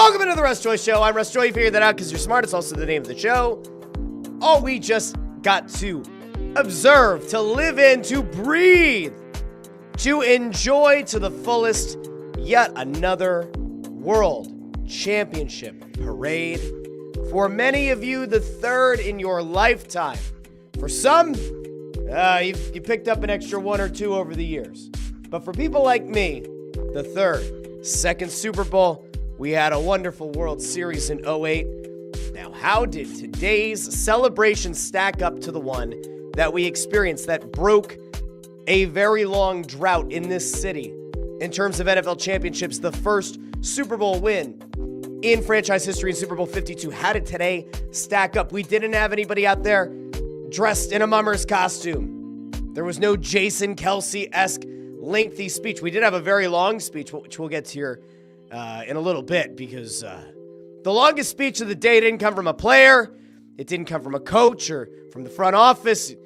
Welcome into the Russ Joy Show. I'm Russ Joy. You figured that out because you're smart. It's also the name of the show. Oh, we just got to observe, to live in, to breathe, to enjoy to the fullest yet another World Championship parade. For many of you, the third in your lifetime. For some, you picked up an extra one or two over the years. But for people like me, the third, second Super Bowl, we had a wonderful World Series in 2008. Now, how did today's celebration stack up to the one that we experienced that broke a very long drought in this city in terms of NFL championships, the first Super Bowl win in franchise history in Super Bowl 52? How did today stack up? We didn't have anybody out there dressed in a mummer's costume. There was no Jason Kelce-esque lengthy speech. We did have a very long speech, which we'll get to here in a little bit, because the longest speech of the day didn't come from a player. It didn't come from a coach or from the front office. It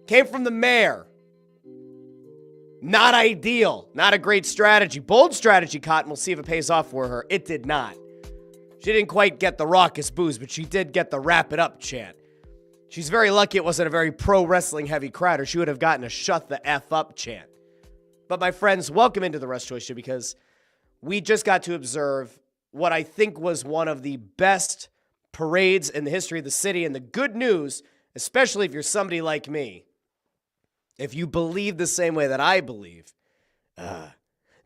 came from the mayor. Not ideal. Not a great strategy. Bold strategy, Cotton. We'll see if it pays off for her. It did not. She didn't quite get the raucous boos, but she did get the wrap it up chant. She's very lucky it wasn't a very pro wrestling heavy crowd, or she would have gotten a shut the F up chant. But my friends, welcome into the Russ Joy Show, because we just got to observe what I think was one of the best parades in the history of the city. And the good news, especially if you're somebody like me, if you believe the same way that I believe,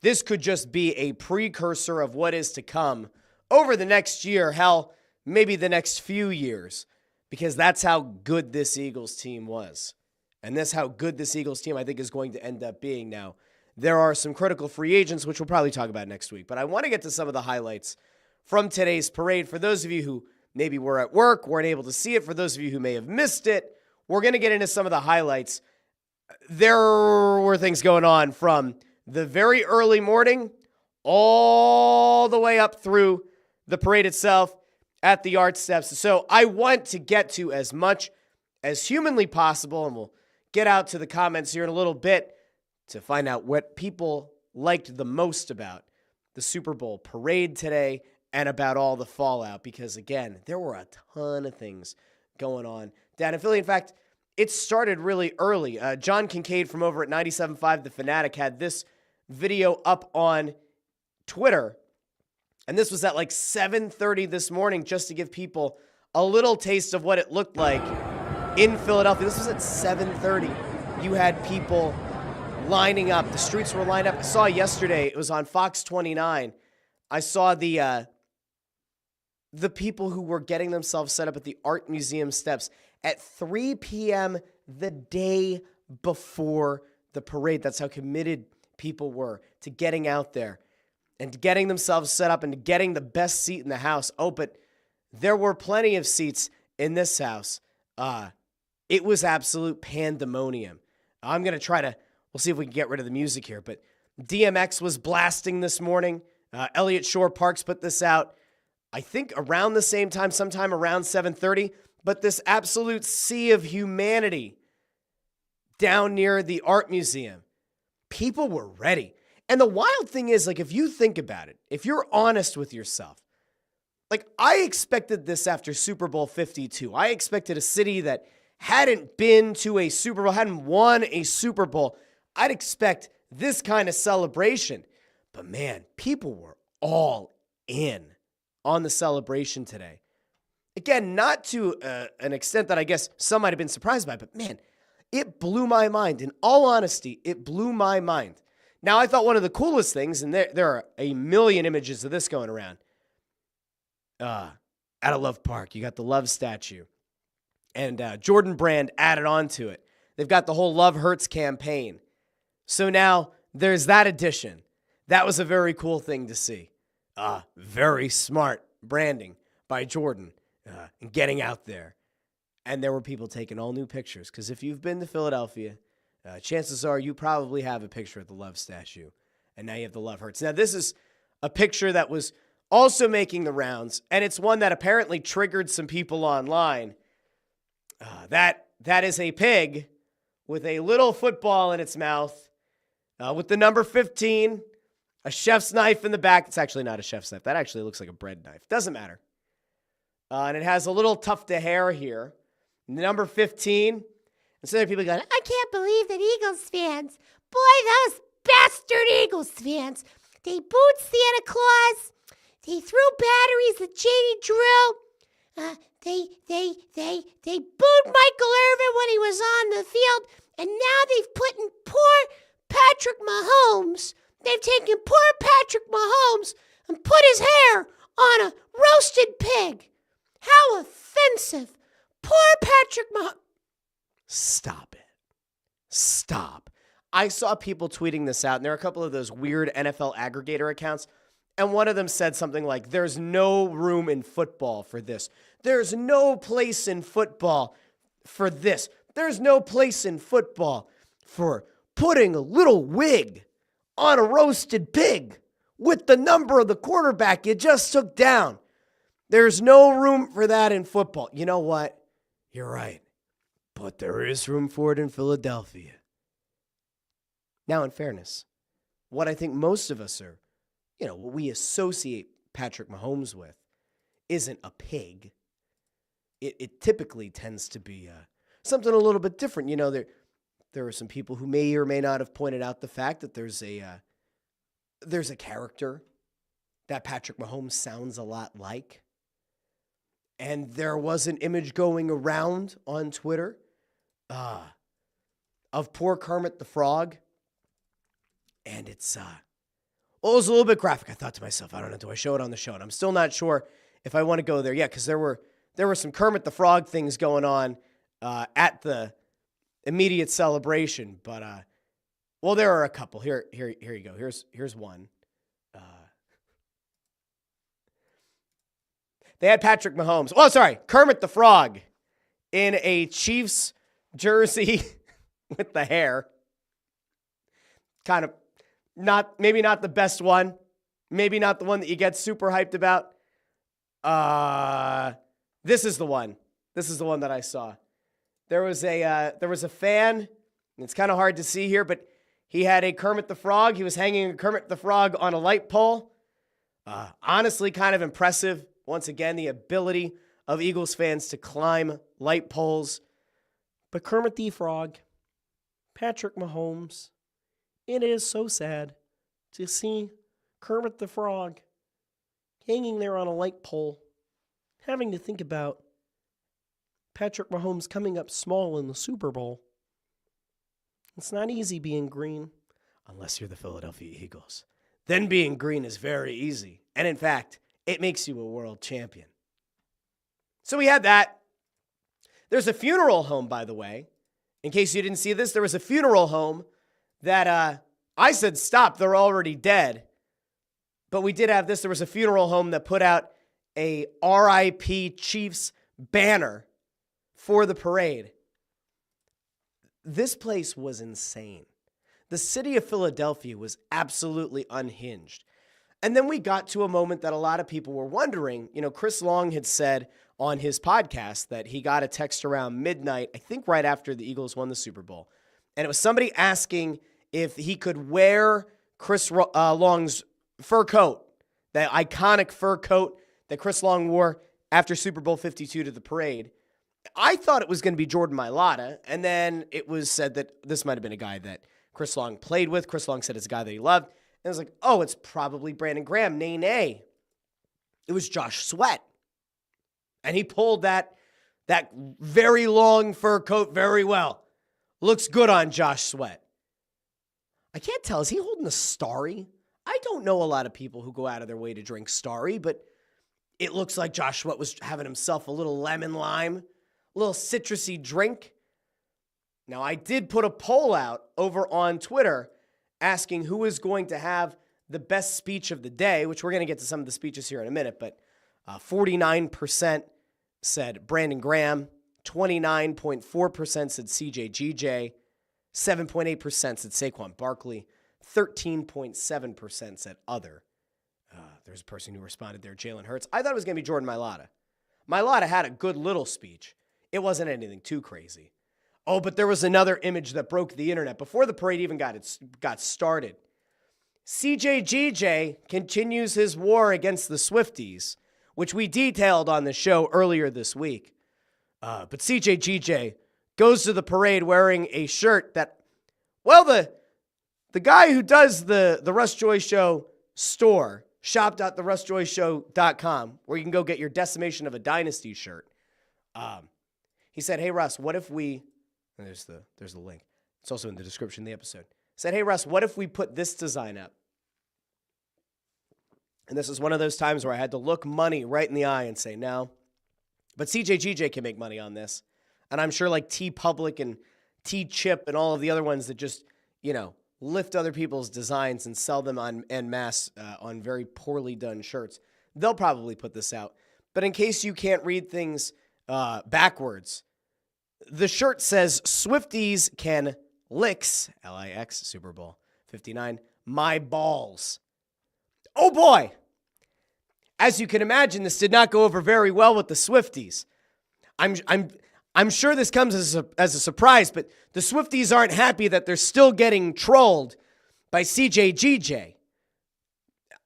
this could just be a precursor of what is to come over the next year, hell, maybe the next few years, because that's how good this Eagles team was. And that's how good this Eagles team, I think, is going to end up being now. There are some critical free agents, which we'll probably talk about next week. But I want to get to some of the highlights from today's parade. For those of you who maybe were at work, weren't able to see it, for those of you who may have missed it, we're going to get into some of the highlights. There were things going on from the very early morning all the way up through the parade itself at the Art Steps. So I want to get to as much as humanly possible, and we'll get out to the comments here in a little bit to find out what people liked the most about the Super Bowl parade today and about all the fallout, because, again, there were a ton of things going on down in Philly. In fact, it started really early. John Kincaid from over at 97.5 The Fanatic had this video up on Twitter, and this was at like 7:30 this morning, just to give people a little taste of what it looked like in Philadelphia. This was at 7:30. You had people lining up. The streets were lined up. I saw yesterday, it was on Fox 29. I saw the people who were getting themselves set up at the Art Museum steps at 3 p.m. the day before the parade. That's how committed people were to getting out there and getting themselves set up and to getting the best seat in the house. Oh, but there were plenty of seats in this house. It was absolute pandemonium. I'm going to try to, we'll see if we can get rid of the music here, but DMX was blasting this morning. Elliott Shore Parks put this out, I think around the same time, sometime around 7:30, but this absolute sea of humanity down near the Art Museum. People were ready. And the wild thing is, like, if you think about it, if you're honest with yourself, like, I expected this after Super Bowl 52. I expected a city that hadn't been to a Super Bowl, hadn't won a Super Bowl. I'd expect this kind of celebration. But man, people were all in on the celebration today. Again, not to an extent that I guess some might have been surprised by, but man, it blew my mind. In all honesty, it blew my mind. Now, I thought one of the coolest things, and there are a million images of this going around, at a Love Park, you got the Love statue. And Jordan Brand added on to it. They've got the whole Love Hurts campaign. So now there's that addition. That was a very cool thing to see. Very smart branding by Jordan and getting out there. And there were people taking all new pictures, because if you've been to Philadelphia, chances are you probably have a picture of the Love statue. And now you have the Love Hurts. Now, this is a picture that was also making the rounds, and it's one that apparently triggered some people online. That is a pig with a little football in its mouth, with the number 15 A chef's knife in the back. It's actually not a chef's knife. That actually looks like a bread knife. Doesn't matter. And it has a little tuft of hair here. Number 15. And so there are people going, I can't believe that Eagles fans, boy, those bastard Eagles fans, they booed Santa Claus. They threw batteries at J.D. Drew. They booed Michael Irvin when he was on the field. And now they've put in poor Patrick Mahomes. They've taken poor Patrick Mahomes and put his hair on a roasted pig. How offensive. Poor Patrick Mahomes. Stop it. Stop. I saw people tweeting this out, and there are a couple of those weird NFL aggregator accounts, and one of them said something like, there's no room in football for this. There's no place in football for this. There's no place in football for putting a little wig on a roasted pig with the number of the quarterback you just took down. There's no room for that in football. You know what? You're right. But there is room for it in Philadelphia. Now, in fairness, what I think most of us are, what we associate Patrick Mahomes with isn't a pig. It typically tends to be something a little bit different. There are some people who may or may not have pointed out the fact that there's a character that Patrick Mahomes sounds a lot like. And there was an image going around on Twitter of poor Kermit the Frog. And it was a little bit graphic. I thought to myself, I don't know, do I show it on the show? And I'm still not sure if I want to go there yet, because there were some Kermit the Frog things going on at the immediate celebration. But there are a couple. Here you go. Here's one. They had Patrick Mahomes. Oh, sorry, Kermit the Frog in a Chiefs jersey with the hair. Kind of maybe not the best one. Maybe not the one that you get super hyped about. This is the one. This is the one that I saw. There was a fan, and it's kind of hard to see here, but he had a Kermit the Frog. He was hanging a Kermit the Frog on a light pole. Honestly, kind of impressive. Once again, the ability of Eagles fans to climb light poles. But Kermit the Frog, Patrick Mahomes, it is so sad to see Kermit the Frog hanging there on a light pole, having to think about Patrick Mahomes coming up small in the Super Bowl. It's not easy being green, unless you're the Philadelphia Eagles. Then being green is very easy. And in fact, it makes you a world champion. So we had that. There's a funeral home, by the way. In case you didn't see this, there was a funeral home that I said, stop, they're already dead. But we did have this. There was a funeral home that put out a RIP Chiefs banner for the parade. This place was insane. The city of Philadelphia was absolutely unhinged. And then we got to a moment that a lot of people were wondering. Chris Long had said on his podcast that he got a text around midnight, I think right after the Eagles won the Super Bowl. And it was somebody asking if he could wear Chris Long's fur coat, that iconic fur coat that Chris Long wore after Super Bowl 52 to the parade. I thought it was going to be Jordan Mailata, and then it was said that this might have been a guy that Chris Long played with. Chris Long said it's a guy that he loved. And I was like, oh, it's probably Brandon Graham. Nay. It was Josh Sweat. And he pulled that very long fur coat very well. Looks good on Josh Sweat. I can't tell. Is he holding a Starry? I don't know a lot of people who go out of their way to drink Starry, but it looks like Josh Sweat was having himself a little lemon lime, a little citrusy drink. Now, I did put a poll out over on Twitter asking who is going to have the best speech of the day, which we're going to get to some of the speeches here in a minute, but 49% said Brandon Graham, 29.4% said CJGJ, 7.8% said Saquon Barkley, 13.7% said other. There's a person who responded there, Jalen Hurts. I thought it was going to be Jordan Mailata. Mailata had a good little speech. It wasn't anything too crazy. Oh, but there was another image that broke the internet before the parade even got started. CJGJ continues his war against the Swifties, which we detailed on the show earlier this week. But CJGJ goes to the parade wearing a shirt that, well, the guy who does the Russ Joy Show store, shop.therussjoyshow.com, where you can go get your Decimation of a Dynasty shirt. He said, hey, Russ, what if we, and there's the link. It's also in the description of the episode. Said, hey, Russ, what if we put this design up? And this is one of those times where I had to look money right in the eye and say, no. But CJGJ can make money on this. And I'm sure like T-Public and T-Chip and all of the other ones that just, lift other people's designs and sell them on en masse on very poorly done shirts. They'll probably put this out. But in case you can't read things backwards, the shirt says, Swifties can licks, L-I-X, Super Bowl 59, my balls. Oh boy! As you can imagine, this did not go over very well with the Swifties. I'm sure this comes as a surprise, but the Swifties aren't happy that they're still getting trolled by CJGJ.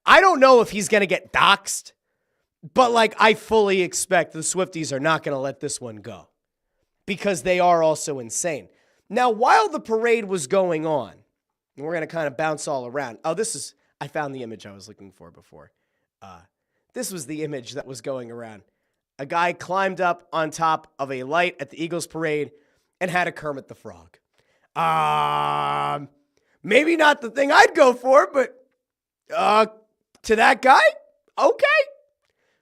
I don't know if he's going to get doxxed, but I fully expect the Swifties are not going to let this one go because they are also insane. Now, while the parade was going on, and we're going to kind of bounce all around. Oh, I found the image I was looking for before. This was the image that was going around. A guy climbed up on top of a light at the Eagles parade and had a Kermit the Frog. Maybe not the thing I'd go for, but to that guy, okay.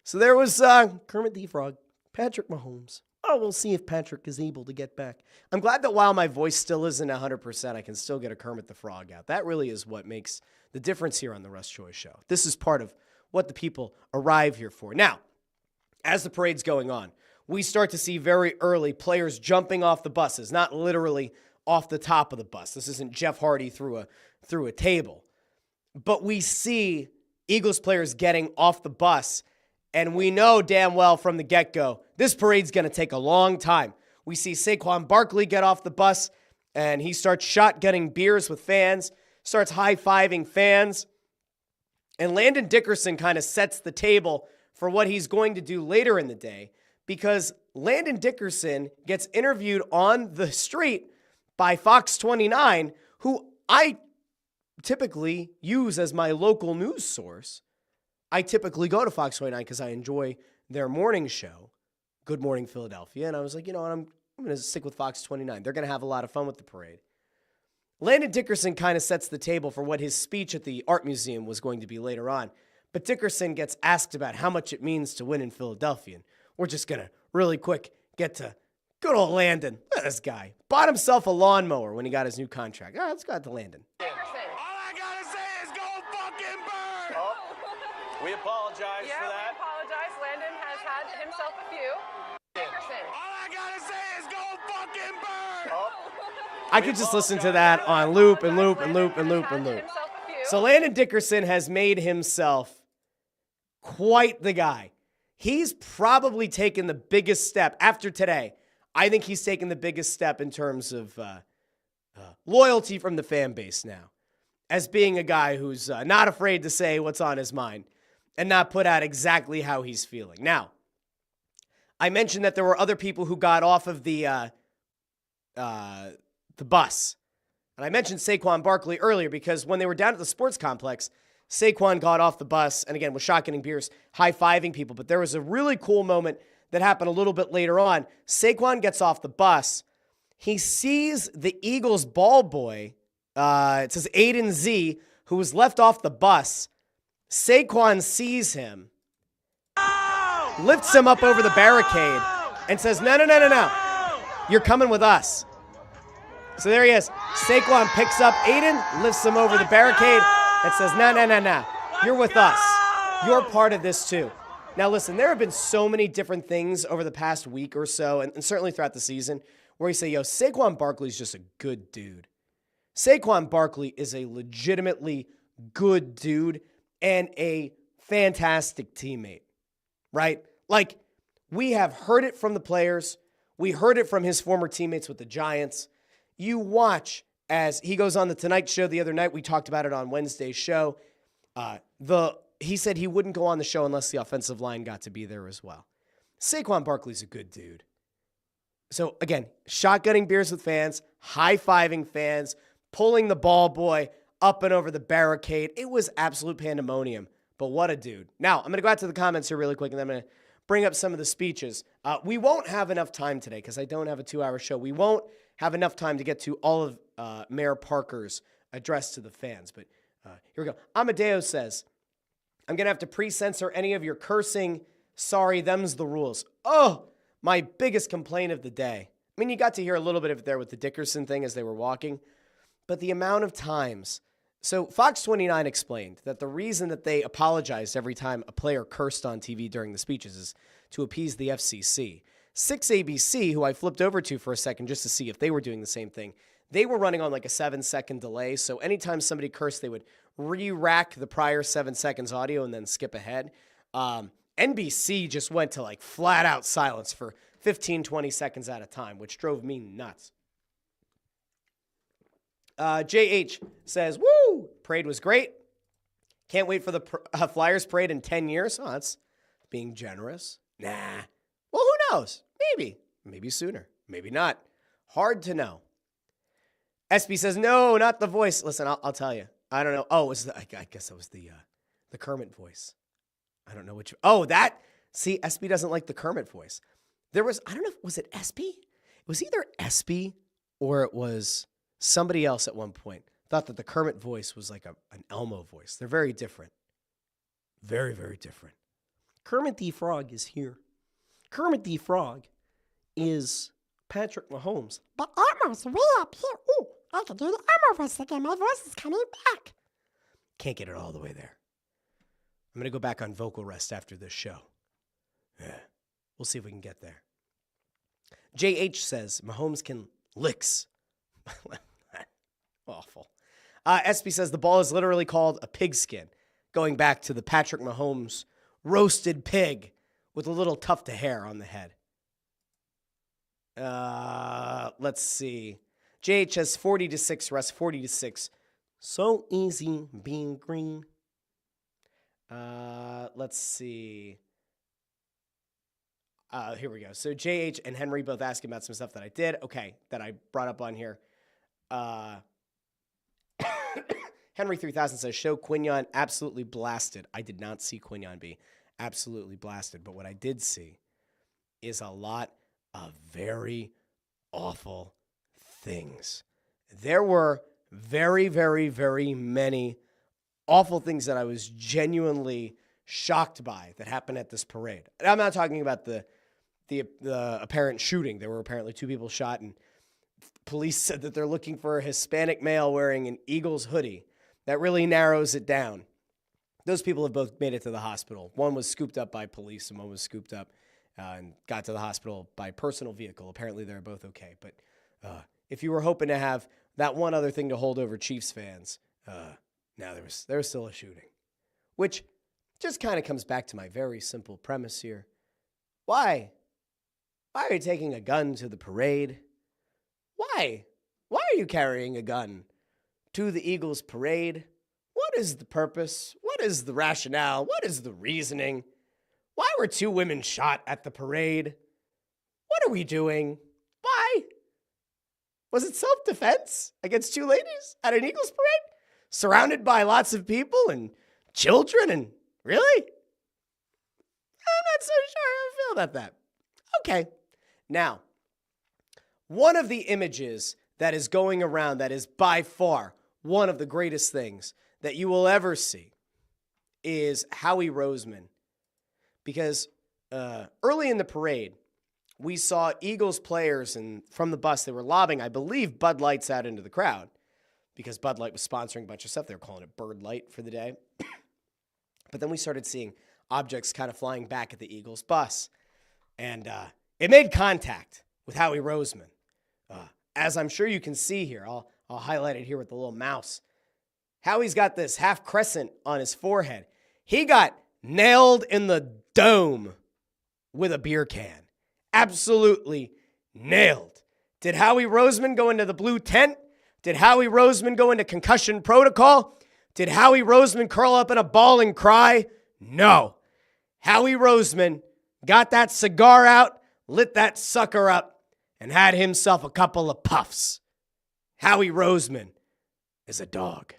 So there was Kermit the Frog, Patrick Mahomes. Oh, we'll see if Patrick is able to get back. I'm glad that while my voice still isn't 100%, I can still get a Kermit the Frog out. That really is what makes the difference here on the Russ Joy Show. This is part of what the people arrive here for. Now, as the parade's going on, we start to see very early players jumping off the buses, not literally off the top of the bus. This isn't Jeff Hardy through a table. But we see Eagles players getting off the bus, and we know damn well from the get-go, this parade's going to take a long time. We see Saquon Barkley get off the bus, and he starts shotgunning beers with fans, starts high-fiving fans. And Landon Dickerson kind of sets the table for what he's going to do later in the day, because Landon Dickerson gets interviewed on the street by Fox 29, who I typically use as my local news source. I typically go to Fox 29 because I enjoy their morning show, Good Morning Philadelphia, and I was like, you know what, I'm going to stick with Fox 29. They're going to have a lot of fun with the parade. Landon Dickerson kind of sets the table for what his speech at the art museum was going to be later on. But Dickerson gets asked about how much it means to win in Philadelphia. And we're just going to really quick get to good old Landon. Look at this guy. Bought himself a lawnmower when he got his new contract. All right, let's go to Landon. Dickerson. All I got to say is go fucking burn. Oh, we apologize for that. Yeah, we apologize. Landon has had himself a few. Dickerson. All I got to say is go fucking burn. Oh. I could just listen to that on loop and loop and loop and loop and loop. So Landon Dickerson has made himself quite the guy. He's probably taken the biggest step after today. I think he's taken the biggest step in terms of loyalty from the fan base now, as being a guy who's not afraid to say what's on his mind and not put out exactly how he's feeling. Now, I mentioned that there were other people who got off of the bus. And I mentioned Saquon Barkley earlier because when they were down at the sports complex, Saquon got off the bus and again was shotgunning beers, high-fiving people. But there was a really cool moment that happened a little bit later on. Saquon gets off the bus. He sees the Eagles ball boy, it says Aiden Z, who was left off the bus. Saquon sees him, lifts him up over the barricade, and says, no. You're coming with us. So there he is. Saquon picks up Aiden, lifts him over the barricade, and says, no. You're with us. You're part of this too. Now listen, there have been so many different things over the past week or so, and certainly throughout the season, where you say, yo, Saquon Barkley's just a good dude. Saquon Barkley is a legitimately good dude and a fantastic teammate, right? Like, we have heard it from the players. We heard it from his former teammates with the Giants. You watch as he goes on the Tonight Show the other night. We talked about it on Wednesday's show. He said he wouldn't go on the show unless the offensive line got to be there as well. Saquon Barkley's a good dude. So, again, shotgunning beers with fans, high-fiving fans, pulling the ball boy up and over the barricade. It was absolute pandemonium, but what a dude. Now, I'm going to go out to the comments here really quick, and then I'm going to bring up some of the speeches. We won't have enough time today because I don't have a 2-hour show. We won't have enough time to get to all of Mayor Parker's address to the fans, but here we go. Amadeo says, I'm going to have to pre-censor any of your cursing. Sorry, them's the rules. Oh, my biggest complaint of the day. I mean, you got to hear a little bit of it there with the Dickerson thing as they were walking, but the amount of times. So Fox 29 explained that the reason that they apologized every time a player cursed on TV during the speeches is to appease the FCC. 6ABC, who I flipped over to for a second just to see if they were doing the same thing, they were running on like a 7-second delay. So anytime somebody cursed, they would re-rack the prior 7 seconds audio and then skip ahead. NBC just went to like flat out silence for 15, 20 seconds at a time, which drove me nuts. JH says, woo, parade was great. Can't wait for the Flyers parade in 10 years. Oh, that's being generous. Nah. Well, who knows? Maybe sooner. Maybe not. Hard to know. SB says, no, not the voice. Listen, I'll tell you. I don't know. Oh, I guess that was the Kermit voice. I don't know which. Oh, that. See, SB doesn't like the Kermit voice. I don't know, was it SB? It was either SB or it was somebody else at one point. Thought that the Kermit voice was like an Elmo voice. They're very different. Very, very different. Kermit the Frog is here. Kermit the Frog is Patrick Mahomes. But Elmo's way up here. Ooh, I can do the Elmo voice again. My voice is coming back. Can't get it all the way there. I'm going to go back on vocal rest after this show. Yeah, we'll see if we can get there. JH says Mahomes can licks. Awful. SB says the ball is literally called a pigskin, going back to the Patrick Mahomes roasted pig with a little tuft of hair on the head. Let's see. JH has 40-6, Russ 40-6. So easy being green. Let's see. Here we go. So JH and Henry both asking about some stuff that I did. Okay, that I brought up on here. Henry 3000 says, show Quignon absolutely blasted. I did not see Quignon be absolutely blasted, but what I did see is a lot of very awful things. There were very, very, very many awful things that I was genuinely shocked by that happened at this parade. And I'm not talking about the apparent shooting. There were apparently 2 people shot, and police said that they're looking for a Hispanic male wearing an Eagles hoodie. That really narrows it down. Those people have both made it to the hospital. One was scooped up by police, and one was scooped up and got to the hospital by personal vehicle. Apparently, they're both okay. But if you were hoping to have that one other thing to hold over Chiefs fans, now there was still a shooting, which just kind of comes back to my very simple premise here. Why are you taking a gun to the parade? Why are you carrying a gun to the Eagles parade? What is the purpose? What is the rationale? What is the reasoning? Why were 2 women shot at the parade? What are we doing? Why? Was it self-defense against 2 ladies at an Eagles parade? Surrounded by lots of people and children and really? I'm not so sure how I feel about that. Okay. Now, one of the images that is going around that is by far one of the greatest things that you will ever see is Howie Roseman. Because early in the parade, we saw Eagles players, and from the bus, they were lobbing, I believe, Bud Lights out into the crowd because Bud Light was sponsoring a bunch of stuff. They were calling it Bird Light for the day. But then we started seeing objects kind of flying back at the Eagles bus. And it made contact with Howie Roseman. As I'm sure you can see here, I'll highlight it here with the little mouse. Howie's got this half crescent on his forehead. He got nailed in the dome with a beer can. Absolutely nailed. Did Howie Roseman go into the blue tent Did Howie Roseman go into concussion protocol? Did Howie Roseman curl up in a ball and cry? No. Howie Roseman got that cigar out, lit that sucker up, and had himself a couple of puffs. Howie Roseman is a dog.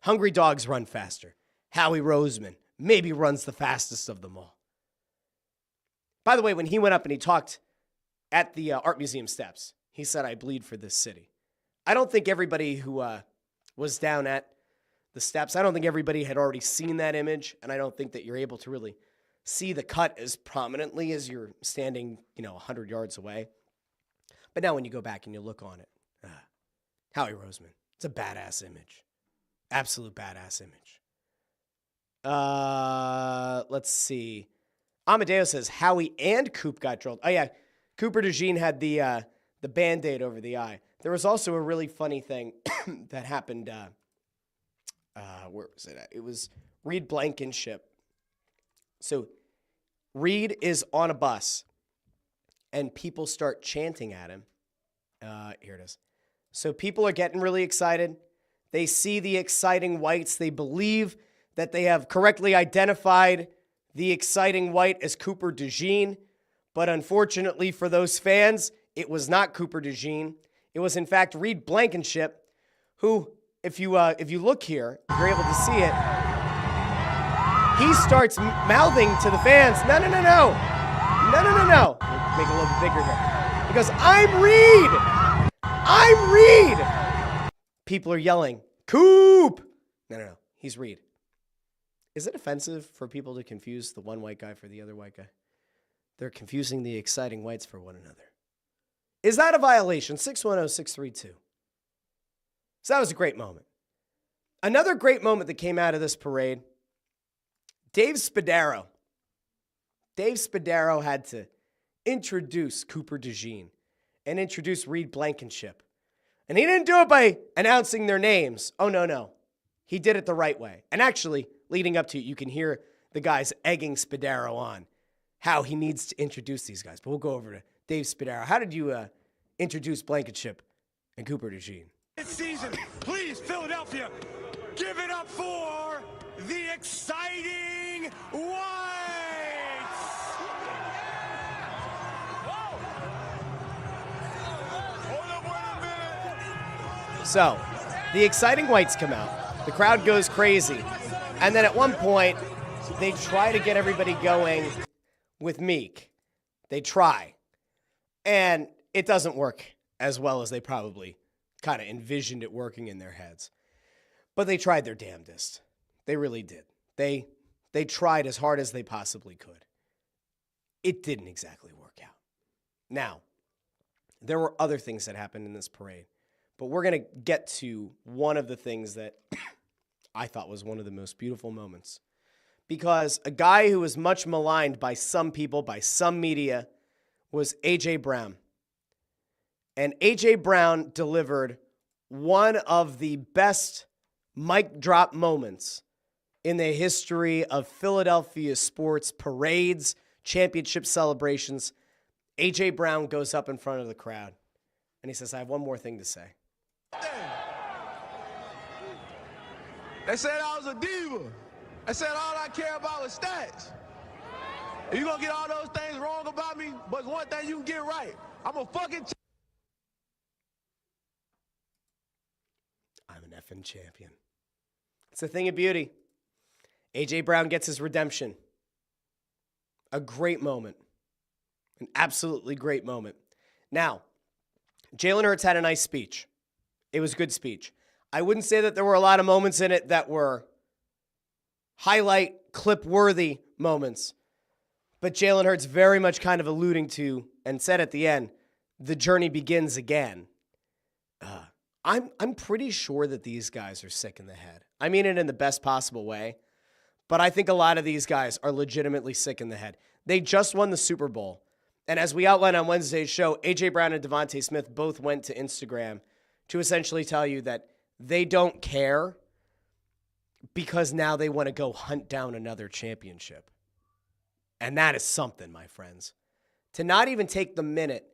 Hungry dogs run faster. Howie Roseman maybe runs the fastest of them all. By the way, when he went up and he talked at the Art Museum steps, he said, "I bleed for this city." I don't think everybody who was down at the steps, I don't think everybody had already seen that image, and I don't think that you're able to really see the cut as prominently as you're standing, 100 yards away. But now when you go back and you look on it, Howie Roseman, it's a badass image. Absolute badass image. Let's see. Amadeo says Howie and Coop got drilled. Oh, yeah. Cooper DeJean had the Band-Aid over the eye. There was also a really funny thing that happened. Where was it at? It was Reed Blankenship. So Reed is on a bus, and people start chanting at him. Here it is. So people are getting really excited. They see the exciting whites. They believe that they have correctly identified the exciting white as Cooper DeJean. But unfortunately for those fans, it was not Cooper DeJean. It was, in fact, Reed Blankenship, who, if you look here, you're able to see it. He starts mouthing to the fans, no. Make it a little bit bigger here. He goes, I'm Reed. People are yelling, Coop. No. He's Reed. Is it offensive for people to confuse the one white guy for the other white guy? They're confusing the exciting whites for one another. Is that a violation? 610-632. So that was a great moment. Another great moment that came out of this parade, Dave Spadaro. Dave Spadaro had to introduce Cooper DeJean and introduce Reed Blankenship. And he didn't do it by announcing their names. Oh, no. He did it the right way. And actually, leading up to it, you can hear the guys egging Spadaro on how he needs to introduce these guys. But we'll go over to Dave Spadaro. How did you introduce Blankenship and Cooper DeJean? This season, please, Philadelphia, give it up for the exciting Whites! Hold up, wait a minute. So, the exciting whites come out. The crowd goes crazy. And then at one point, they try to get everybody going with Meek. They try. And it doesn't work as well as they probably kind of envisioned it working in their heads. But they tried their damnedest. They really did. They tried as hard as they possibly could. It didn't exactly work out. Now, there were other things that happened in this parade. But we're going to get to one of the things that I thought was one of the most beautiful moments. Because a guy who was much maligned by some people, by some media, was A.J. Brown. And A.J. Brown delivered one of the best mic drop moments in the history of Philadelphia sports parades, championship celebrations. A.J. Brown goes up in front of the crowd, and he says, I have one more thing to say. They said I was a diva. They said all I care about was stats. If you gonna get all those things wrong about me, but one thing you can get right. I'm a fucking I'm an effing champion. It's a thing of beauty. A.J. Brown gets his redemption. A great moment. An absolutely great moment. Now, Jalen Hurts had a nice speech. It was a good speech. I wouldn't say that there were a lot of moments in it that were highlight, clip-worthy moments. But Jalen Hurts very much kind of alluding to and said at the end, the journey begins again. I'm pretty sure that these guys are sick in the head. I mean it in the best possible way. But I think a lot of these guys are legitimately sick in the head. They just won the Super Bowl. And as we outlined on Wednesday's show, A.J. Brown and Devontae Smith both went to Instagram to essentially tell you that they don't care because now they want to go hunt down another championship. And that is something, my friends. To not even take the minute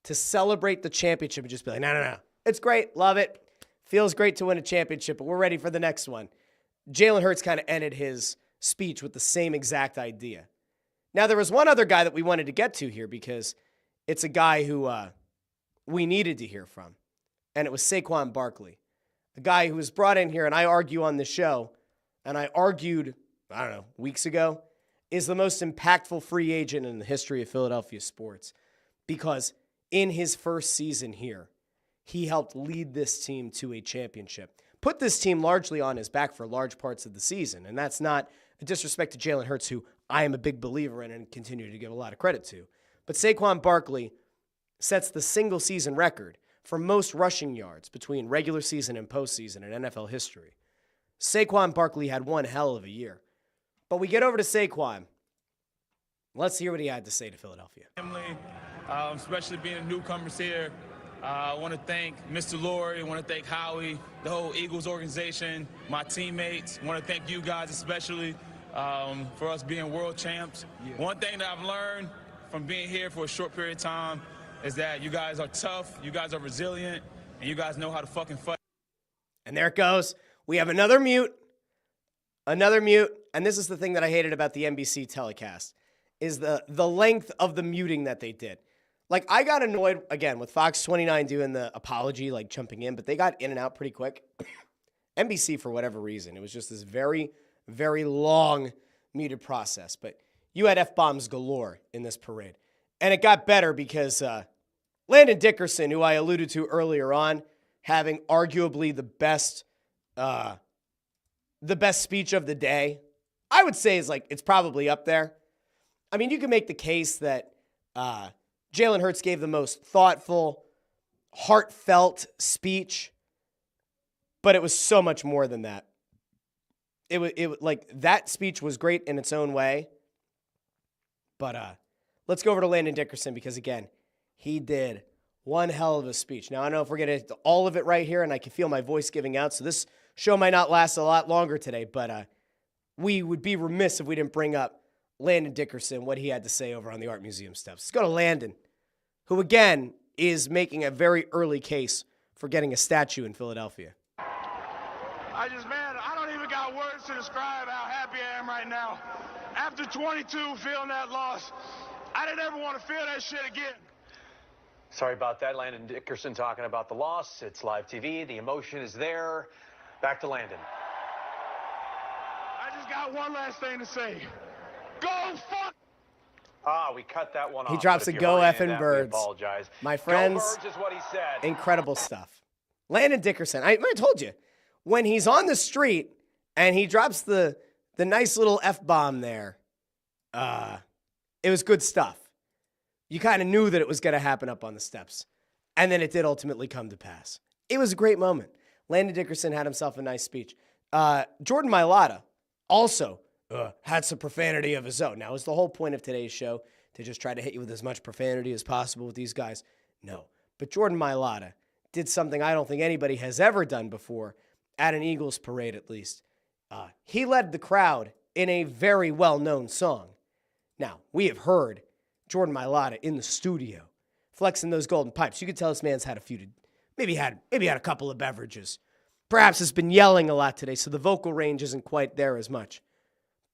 to celebrate the championship and just be like, no. It's great. Love it. Feels great to win a championship, but we're ready for the next one. Jalen Hurts kind of ended his speech with the same exact idea. Now, there was one other guy that we wanted to get to here because it's a guy who we needed to hear from, and it was Saquon Barkley, a guy who was brought in here, and I argue on the show, and I argued, I don't know, weeks ago, is the most impactful free agent in the history of Philadelphia sports because in his first season here, he helped lead this team to a championship. Put this team largely on his back for large parts of the season, and that's not a disrespect to Jalen Hurts, who I am a big believer in and continue to give a lot of credit to. But Saquon Barkley sets the single-season record for most rushing yards between regular season and postseason in NFL history. Saquon Barkley had one hell of a year. But we get over to Saquon. Let's hear what he had to say to Philadelphia. Family, especially being newcomers here. I want to thank Mr. Laurie. I want to thank Howie, the whole Eagles organization, my teammates. I want to thank you guys especially for us being world champs. Yeah. One thing that I've learned from being here for a short period of time is that you guys are tough, you guys are resilient, and you guys know how to fucking fight. And there it goes. We have another mute. Another mute. And this is the thing that I hated about the NBC telecast, is the length of the muting that they did. Like, I got annoyed, again, with Fox 29 doing the apology, like jumping in, but they got in and out pretty quick. NBC, for whatever reason, it was just this very, very long muted process. But you had F-bombs galore in this parade. And it got better because Landon Dickerson, who I alluded to earlier on, having arguably the best speech of the day, I would say it's probably up there. I mean, you can make the case that Jalen Hurts gave the most thoughtful, heartfelt speech, but it was so much more than that. That speech was great in its own way, but let's go over to Landon Dickerson because, again, he did one hell of a speech. Now, I don't know if we're going to get all of it right here, and I can feel my voice giving out, so this show might not last a lot longer today, but we would be remiss if we didn't bring up Landon Dickerson, what he had to say over on the Art Museum steps. Let's go to Landon, who, again, is making a very early case for getting a statue in Philadelphia. I don't even got words to describe how happy I am right now. After 22, feeling that loss, I didn't ever want to feel that shit again. Sorry about that. Landon Dickerson talking about the loss. It's live TV. The emotion is there. Back to Landon. I just got one last thing to say. Go fuck! We cut that one off. He drops a go effing birds. Apologize. My friends, go birds is what he said. Incredible stuff. Landon Dickerson, I told you, when he's on the street and he drops the nice little F-bomb there, it was good stuff. You kind of knew that it was going to happen up on the steps. And then it did ultimately come to pass. It was a great moment. Landon Dickerson had himself a nice speech. Jordan Mailata also had some profanity of his own. Now, is the whole point of today's show to just try to hit you with as much profanity as possible with these guys? No. But Jordan Mailata did something I don't think anybody has ever done before, at an Eagles parade at least. He led the crowd in a very well-known song. Now, we have heard Jordan Mailata in the studio flexing those golden pipes. You could tell this man's had a few, maybe had a couple of beverages. Perhaps has been yelling a lot today, so the vocal range isn't quite there as much.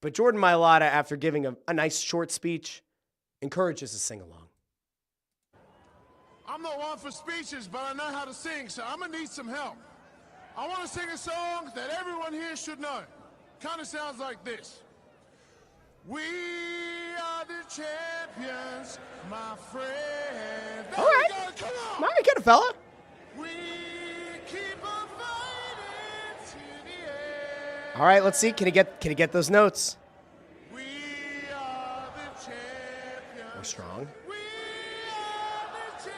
But Jordan Mailata, after giving a nice short speech, encourages a sing-along. I'm not one for speeches, but I know how to sing, so I'm going to need some help. I want to sing a song that everyone here should know. Kind of sounds like this. We are the champions, my friend. All right. Come on. All right, get it, fella. We keep on fighting to the end. All right, let's see. Can he get those notes? We are the champions. We're strong. We are the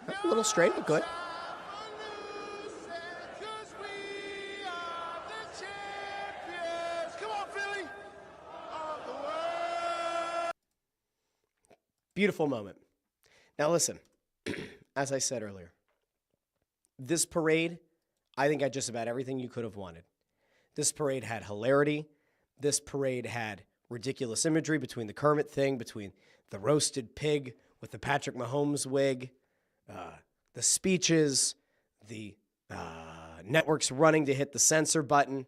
champions. A little straight, but good. Beautiful moment. Now listen, as I said earlier, this parade, I think had just about everything you could have wanted. This parade had hilarity. This parade had ridiculous imagery between the Kermit thing, between the roasted pig with the Patrick Mahomes wig, the speeches, the networks running to hit the censor button.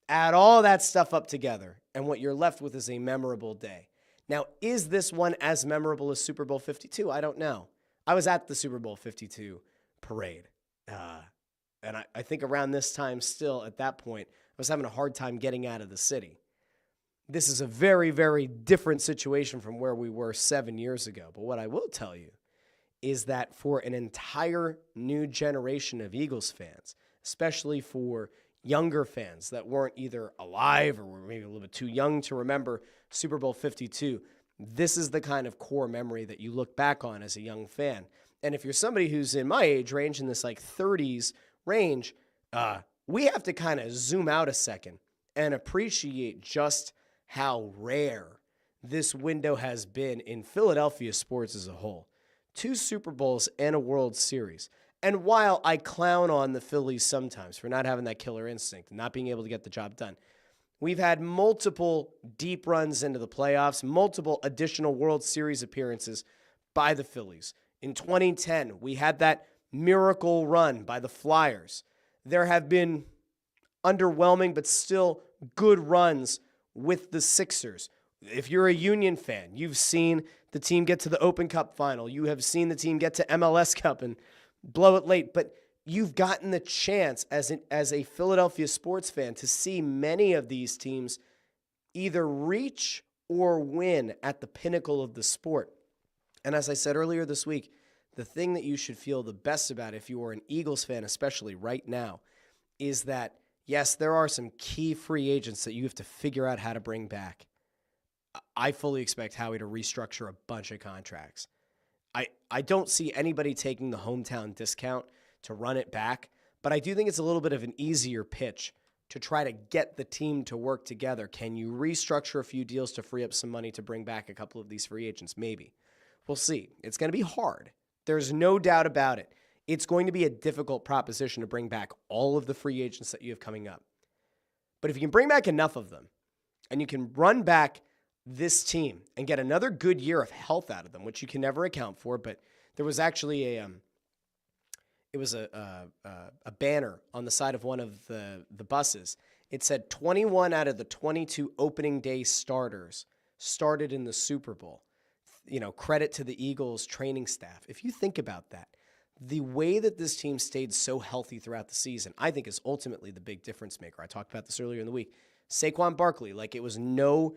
Add all that stuff up together, and what you're left with is a memorable day. Now, is this one as memorable as Super Bowl 52? I don't know. I was at the Super Bowl 52 parade, and I think around this time still, at that point, I was having a hard time getting out of the city. This is a very, very different situation from where we were 7 years ago. But what I will tell you is that for an entire new generation of Eagles fans, especially for younger fans that weren't either alive or were maybe a little bit too young to remember Super Bowl 52, this is the kind of core memory that you look back on as a young fan. And if you're somebody who's in my age range, in this like 30s range, we have to kind of zoom out a second and appreciate just how rare this window has been in Philadelphia sports as a whole. 2 Super Bowls and a World Series. And while I clown on the Phillies sometimes for not having that killer instinct and not being able to get the job done, we've had multiple deep runs into the playoffs, multiple additional World Series appearances by the Phillies. In 2010, we had that miracle run by the Flyers. There have been underwhelming but still good runs with the Sixers. If you're a Union fan, you've seen the team get to the Open Cup final. You have seen the team get to MLS Cup and blow it late. But you've gotten the chance as a Philadelphia sports fan to see many of these teams either reach or win at the pinnacle of the sport. And as I said earlier this week, the thing that you should feel the best about if you are an Eagles fan, especially right now, is that, yes, there are some key free agents that you have to figure out how to bring back. I fully expect Howie to restructure a bunch of contracts. I don't see anybody taking the hometown discount to run it back, but I do think it's a little bit of an easier pitch to try to get the team to work together. Can you restructure a few deals to free up some money to bring back a couple of these free agents? Maybe. We'll see. It's going to be hard. There's no doubt about it. It's going to be a difficult proposition to bring back all of the free agents that you have coming up. But if you can bring back enough of them and you can run back this team and get another good year of health out of them, which you can never account for, but there was actually a banner on the side of one of the buses. It said 21 out of the 22 opening day starters started in the Super Bowl. You know, credit to the Eagles training staff. If you think about that, the way that this team stayed so healthy throughout the season, I think is ultimately the big difference maker. I talked about this earlier in the week. Saquon Barkley, like it was no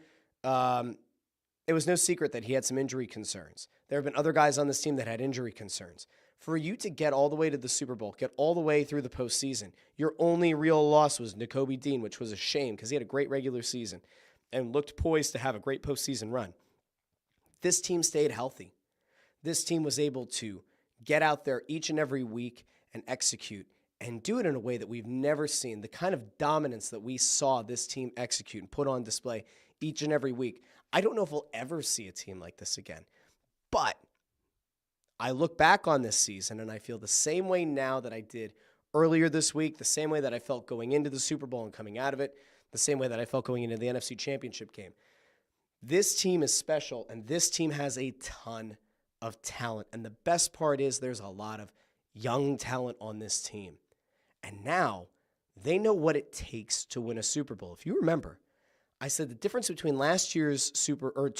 secret that he had some injury concerns. There have been other guys on this team that had injury concerns. For you to get all the way to the Super Bowl, get all the way through the postseason, your only real loss was Nakobe Dean, which was a shame because he had a great regular season and looked poised to have a great postseason run. This team stayed healthy. This team was able to get out there each and every week and execute and do it in a way that we've never seen. The kind of dominance that we saw this team execute and put on display each and every week. I don't know if we'll ever see a team like this again. But I look back on this season and I feel the same way now that I did earlier this week, the same way that I felt going into the Super Bowl and coming out of it, the same way that I felt going into the NFC Championship game. This team is special, and this team has a ton of talent. And the best part is there's a lot of young talent on this team. And now they know what it takes to win a Super Bowl. If you remember, I said the difference between last year's 2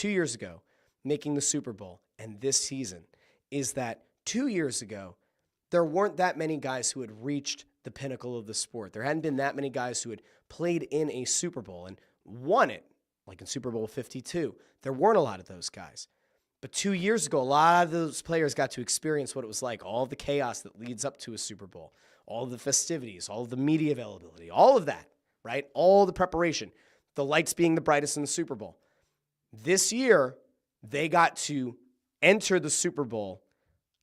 years ago making the Super Bowl and this season is that 2 years ago, there weren't that many guys who had reached the pinnacle of the sport. There hadn't been that many guys who had played in a Super Bowl and won it, like in Super Bowl 52. There weren't a lot of those guys. But 2 years ago, a lot of those players got to experience what it was like, all the chaos that leads up to a Super Bowl, all of the festivities, all of the media availability, all of that, right? All the preparation, the lights being the brightest in the Super Bowl. This year, they got to enter the Super Bowl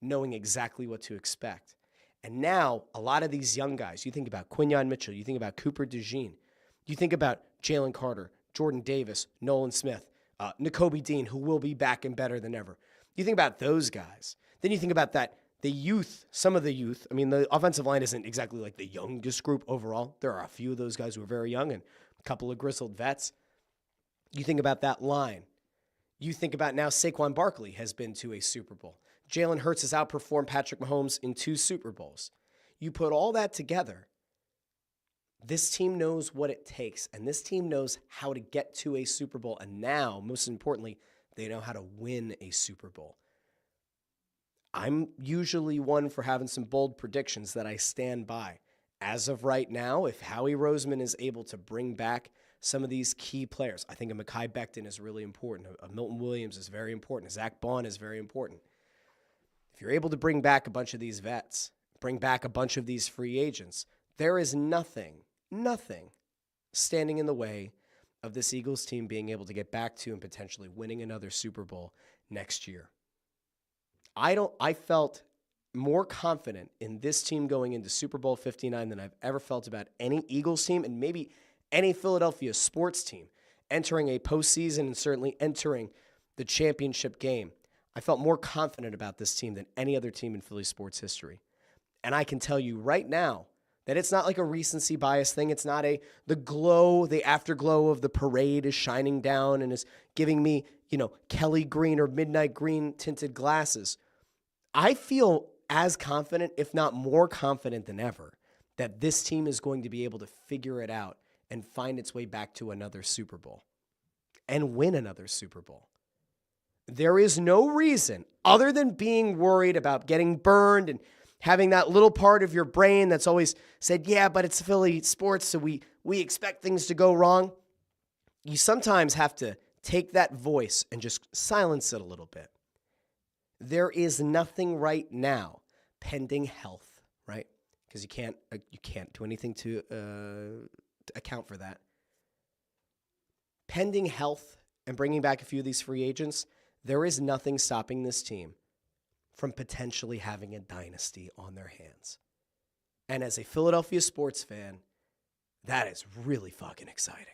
knowing exactly what to expect. And now, a lot of these young guys, you think about Quinyon Mitchell, you think about Cooper DeJean, you think about Jalen Carter, Jordan Davis, Nolan Smith, Nakobe Dean, who will be back and better than ever. You think about those guys. Then you think about that, the youth, some of the youth. I mean, the offensive line isn't exactly like the youngest group overall. There are a few of those guys who are very young and a couple of grizzled vets. You think about that line. You think about now Saquon Barkley has been to a Super Bowl. Jalen Hurts has outperformed Patrick Mahomes in 2 Super Bowls. you put all that together, this team knows what it takes, and this team knows how to get to a Super Bowl. And now, most importantly, they know how to win a Super Bowl. I'm usually one for having some bold predictions that I stand by. As of right now, if Howie Roseman is able to bring back some of these key players, I think a Mekhi Becton is really important. A Milton Williams is very important. A Zach Bond is very important. If you're able to bring back a bunch of these vets, bring back a bunch of these free agents, there is nothing standing in the way of this Eagles team being able to get back to and potentially winning another Super Bowl next year. I felt more confident in this team going into Super Bowl 59 than I've ever felt about any Eagles team and maybe any Philadelphia sports team entering a postseason and certainly entering the championship game. I felt more confident about this team than any other team in Philly sports history. And I can tell you right now that it's not like a recency bias thing. It's not the afterglow of the parade is shining down and is giving me, Kelly green or midnight green tinted glasses. I feel as confident, if not more confident than ever, that this team is going to be able to figure it out and find its way back to another Super Bowl and win another Super Bowl. There is no reason other than being worried about getting burned and having that little part of your brain that's always said, yeah, but it's Philly sports, so we expect things to go wrong. You sometimes have to take that voice and just silence it a little bit. There is nothing right now pending health, right? Because you can't do anything to account for that. Pending health and bringing back a few of these free agents, there is nothing stopping this team from potentially having a dynasty on their hands. And as a Philadelphia sports fan, that is really fucking exciting.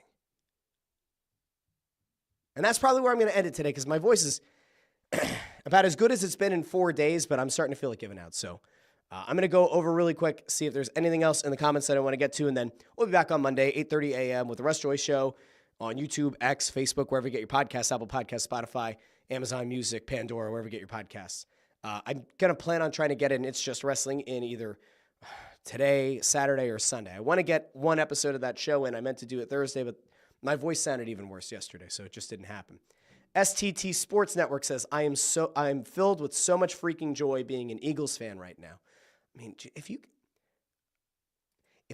And that's probably where I'm going to end it today because my voice is about as good as it's been in 4 days, but I'm starting to feel it giving out. So I'm going to go over really quick, see if there's anything else in the comments that I want to get to, and then we'll be back on Monday, 8:30 a.m. with the Russ Joy Show on YouTube, X, Facebook, wherever you get your podcasts, Apple Podcasts, Spotify, Amazon Music, Pandora, wherever you get your podcasts. I'm going to plan on trying to get an It's Just Wrestling in either today, Saturday, or Sunday. I want to get one episode of that show in. I meant to do it Thursday, but my voice sounded even worse yesterday, so it just didn't happen. STT Sports Network says, I'm filled with so much freaking joy being an Eagles fan right now. I mean, if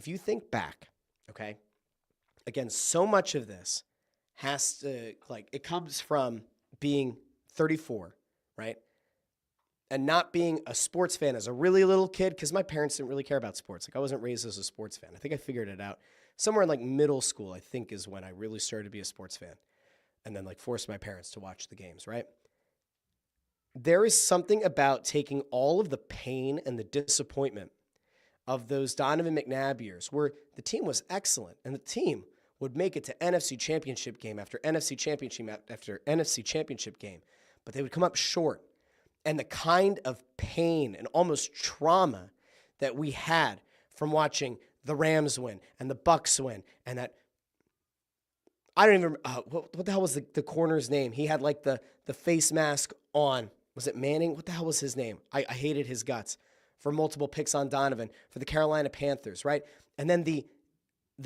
you think back, okay, again, so much of this has to, it comes from being 34, right? And not being a sports fan as a really little kid, because my parents didn't really care about sports. I wasn't raised as a sports fan. I think I figured it out somewhere in middle school, I think, is when I really started to be a sports fan. And then forced my parents to watch the games, right? There is something about taking all of the pain and the disappointment of those Donovan McNabb years where the team was excellent and the team would make it to NFC Championship game after NFC Championship after NFC Championship game, but they would come up short. And the kind of pain and almost trauma that we had from watching the Rams win and the Bucs win and that I don't even remember, what the hell was the corner's name? He had the face mask on. Was it Manning? What the hell was his name? I hated his guts for multiple picks on Donovan for the Carolina Panthers, right? And then the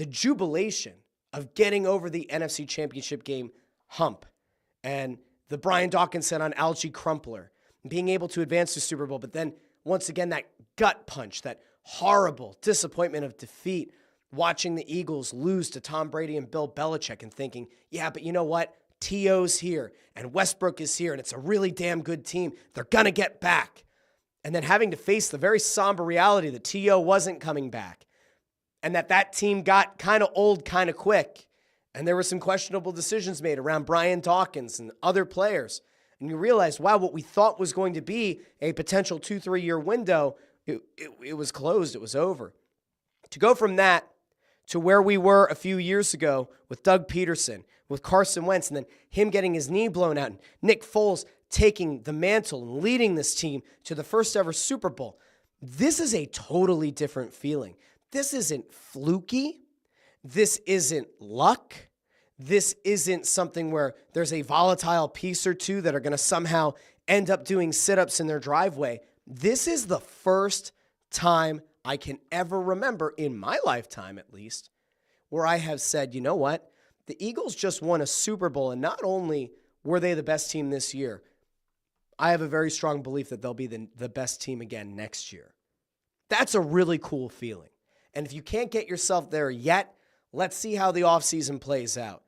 jubilation of getting over the NFC Championship game hump and the Brian Dawkinson on Algie Crumpler being able to advance to Super Bowl. But then once again, that gut punch, that horrible disappointment of defeat, watching the Eagles lose to Tom Brady and Bill Belichick and thinking, yeah, but you know what? T.O.'s here and Westbrook is here and it's a really damn good team. They're going to get back. And then having to face the very somber reality that T.O. wasn't coming back and that team got kind of old kind of quick. And there were some questionable decisions made around Brian Dawkins and other players. And you realize, wow, what we thought was going to be a potential 2-3 year window, it was closed. It was over. To go from that to where we were a few years ago with Doug Peterson, with Carson Wentz, and then him getting his knee blown out, and Nick Foles taking the mantle and leading this team to the first ever Super Bowl. This is a totally different feeling. This isn't fluky. This isn't luck. This isn't something where there's a volatile piece or two that are going to somehow end up doing sit-ups in their driveway. This is the first time I can ever remember in my lifetime, at least, where I have said, you know what? The Eagles just won a Super Bowl, and not only were they the best team this year, I have a very strong belief that they'll be the best team again next year. That's a really cool feeling. And if you can't get yourself there yet, let's see how the offseason plays out.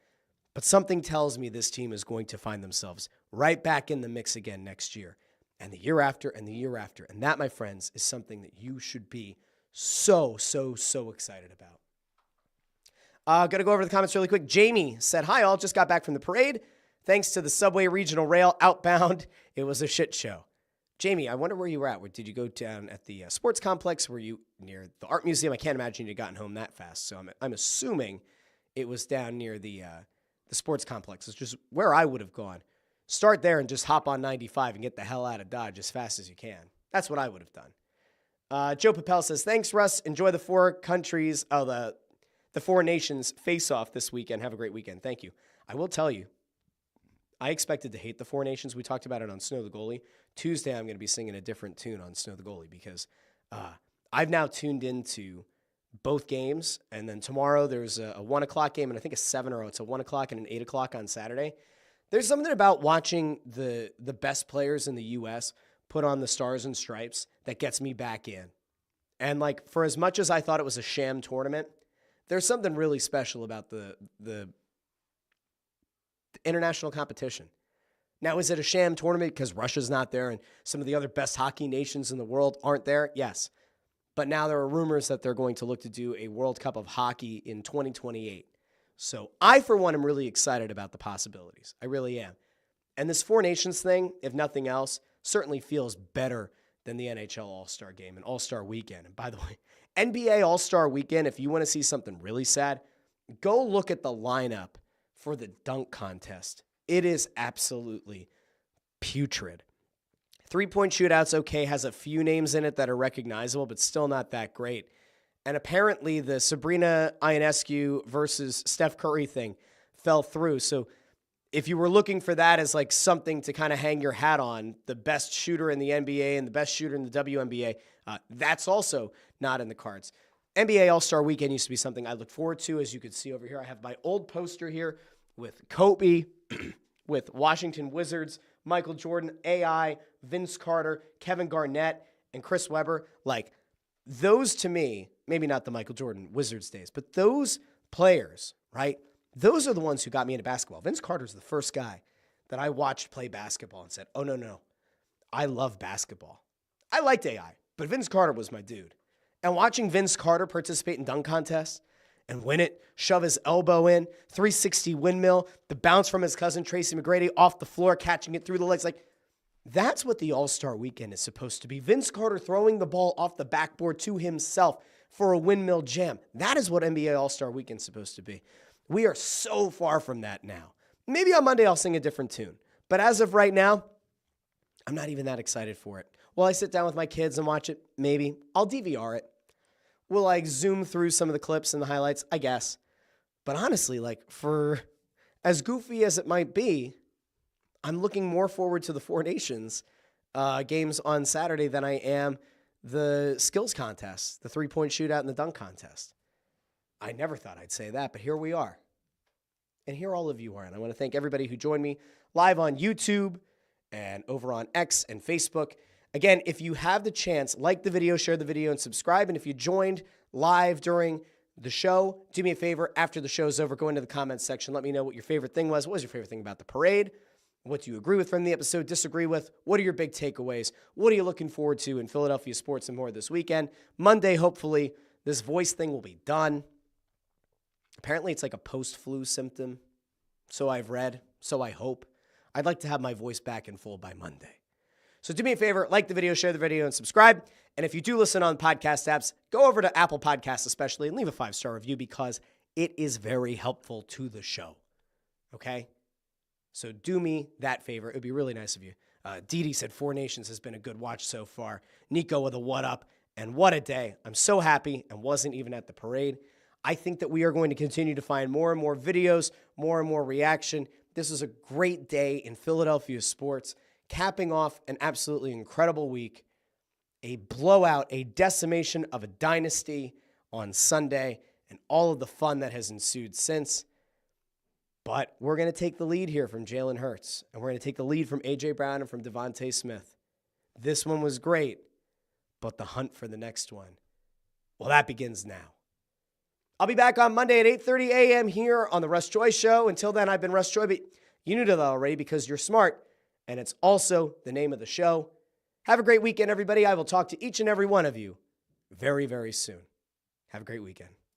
But something tells me this team is going to find themselves right back in the mix again next year, and the year after, and the year after. And that, my friends, is something that you should be so excited about. Going to go over the comments really quick. Jamie said, hi all, just got back from the parade. Thanks to the Subway Regional Rail outbound, it was a shit show. Jamie, I wonder where you were at. Did you go down at the sports complex? Were you near the art museum? I can't imagine you'd gotten home that fast. So I'm assuming it was down near the sports complex. It's just where I would have gone. Start there and just hop on 95 and get the hell out of Dodge as fast as you can. That's what I would have done. Joe Papel says, thanks, Russ. Enjoy the the four nations face-off this weekend. Have a great weekend. Thank you. I will tell you, I expected to hate the four nations. We talked about it on Snow the Goalie. Tuesday, I'm going to be singing a different tune on Snow the Goalie because I've now tuned into both games. And then tomorrow there's a 1 o'clock game and I think it's a 1 o'clock and an 8 o'clock on Saturday. There's something about watching the best players in the U.S. put on the stars and stripes that gets me back in. And like, for as much as I thought it was a sham tournament, there's something really special about the international competition. Now, is it a sham tournament because Russia's not there and some of the other best hockey nations in the world aren't there? Yes. But now there are rumors that they're going to look to do a World Cup of hockey in 2028. So I, for one, am really excited about the possibilities. I really am. And this Four Nations thing, if nothing else, certainly feels better than the NHL All-Star Game and All-Star Weekend. And by the way, NBA All-Star Weekend, if you want to see something really sad, go look at the lineup for the dunk contest. It is absolutely putrid. Three-point shootout's okay, has a few names in it that are recognizable, but still not that great. And apparently the Sabrina Ionescu versus Steph Curry thing fell through. So if you were looking for that as like something to kind of hang your hat on, the best shooter in the NBA and the best shooter in the WNBA, that's also not in the cards. NBA All-Star Weekend used to be something I look forward to. As you can see over here, I have my old poster here with Kobe, with Washington Wizards, Michael Jordan, AI, Vince Carter, Kevin Garnett, and Chris Webber. Like, those to me, maybe not the Michael Jordan Wizards days, but those players, right? Those are the ones who got me into basketball. Vince Carter's the first guy that I watched play basketball and said, oh, no, I love basketball. I liked AI, but Vince Carter was my dude. And watching Vince Carter participate in dunk contests and win it, shove his elbow in, 360 windmill, the bounce from his cousin Tracy McGrady off the floor, catching it through the legs. Like, that's what the All-Star Weekend is supposed to be. Vince Carter throwing the ball off the backboard to himself for a windmill jam. That is what NBA All-Star Weekend is supposed to be. We are so far from that now. Maybe on Monday I'll sing a different tune. But as of right now, I'm not even that excited for it. Will I sit down with my kids and watch it? Maybe. I'll DVR it. Will I zoom through some of the clips and the highlights? I guess. But honestly, like, for as goofy as it might be, I'm looking more forward to the Four Nations games on Saturday than I am the skills contest, the three-point shootout and the dunk contest. I never thought I'd say that, but here we are. And here all of you are. And I want to thank everybody who joined me live on YouTube and over on X and Facebook. Again, if you have the chance, like the video, share the video, and subscribe. And if you joined live during the show, do me a favor. After the show's over, go into the comments section. Let me know what your favorite thing was. What was your favorite thing about the parade? What do you agree with from the episode, disagree with? What are your big takeaways? What are you looking forward to in Philadelphia sports and more this weekend? Monday, hopefully, this voice thing will be done. Apparently, it's like a post-flu symptom. So I've read, so I hope. I'd like to have my voice back in full by Monday. So do me a favor, like the video, share the video, and subscribe. And if you do listen on podcast apps, go over to Apple Podcasts especially and leave a 5-star review because it is very helpful to the show. Okay? So do me that favor. It would be really nice of you. Dee said Four Nations has been a good watch so far. Nico with a what up, and what a day. I'm so happy and wasn't even at the parade. I think that we are going to continue to find more and more videos, more and more reaction. This is a great day in Philadelphia sports, capping off an absolutely incredible week. a blowout, a decimation of a dynasty on Sunday, and all of the fun that has ensued since. But we're going to take the lead here from Jalen Hurts, and we're going to take the lead from A.J. Brown and from Devontae Smith. This one was great, but the hunt for the next one, well, that begins now. I'll be back on Monday at 8:30 a.m. here on the Russ Joy Show. Until then, I've been Russ Joy, but you knew that already because you're smart, and it's also the name of the show. Have a great weekend, everybody. I will talk to each and every one of you very, very soon. Have a great weekend.